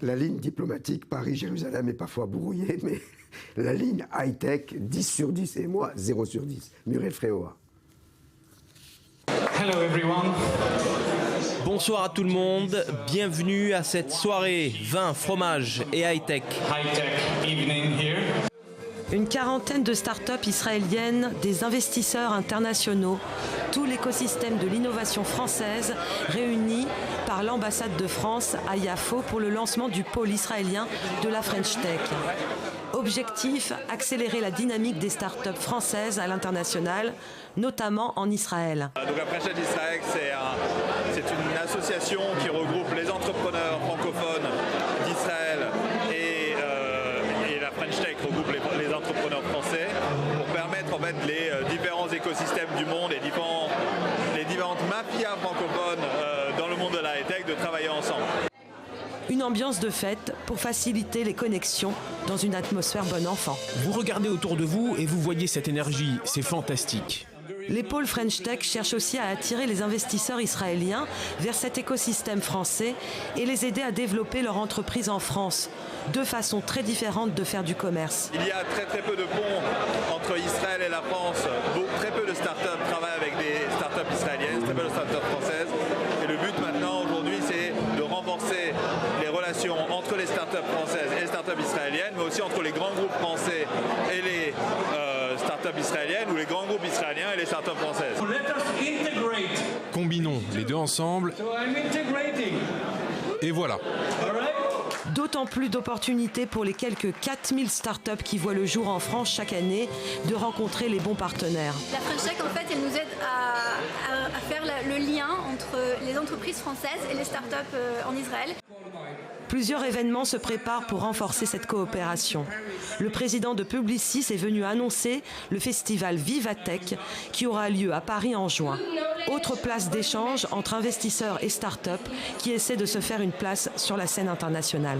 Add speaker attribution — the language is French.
Speaker 1: La ligne diplomatique Paris-Jérusalem est parfois brouillée, mais la ligne high-tech, 10 sur 10 et moi, 0 sur 10. Muriel Fréoa.
Speaker 2: Hello everyone.
Speaker 3: Bonsoir à tout le monde, bienvenue à cette soirée vin, fromage et high-tech.
Speaker 2: High-tech evening here.
Speaker 4: Une quarantaine de start-up israéliennes, des investisseurs internationaux, tout l'écosystème de l'innovation française réunis par l'ambassade de France à Yafo pour le lancement du pôle israélien de la French Tech. Objectif, accélérer la dynamique des start-up françaises à l'international, notamment en Israël.
Speaker 5: Donc la French Tech d'Israël, c'est une association qui regroupe les entrepreneurs francophones d'Israël et la French Tech regroupe les entrepreneurs français pour permettre en fait les différents écosystèmes du monde et les différentes mafias francophones dans le monde de la high-tech de travailler ensemble.
Speaker 4: Une ambiance de fête pour faciliter les connexions dans une atmosphère bon enfant.
Speaker 6: Vous regardez autour de vous et vous voyez cette énergie, c'est fantastique.
Speaker 4: Les pôles French Tech cherchent aussi à attirer les investisseurs israéliens vers cet écosystème français et les aider à développer leur entreprise en France. Deux façons très différentes de faire du commerce.
Speaker 5: Il y a très peu de ponts entre Israël et la France. Très peu de start-up travaillent avec des start-up israéliennes, très peu de start-up françaises. Et le but maintenant aujourd'hui c'est de renforcer les relations entre les start-up françaises et les start-up israéliennes, mais aussi entre les grands groupes français et les start-up israéliennes ou les grands groupes israéliens et les start-up françaises.
Speaker 6: Combinons les deux ensemble. Et voilà.
Speaker 4: D'autant plus d'opportunités pour les quelques 4000 startups qui voient le jour en France chaque année de rencontrer les bons partenaires.
Speaker 7: La French Tech, en fait, elle nous aide à faire le lien entre les entreprises françaises et les startups en Israël.
Speaker 4: Plusieurs événements se préparent pour renforcer cette coopération. Le président de Publicis est venu annoncer le festival Vivatech qui aura lieu à Paris en juin. Autre place d'échange entre investisseurs et start-up qui essaient de se faire une place sur la scène internationale.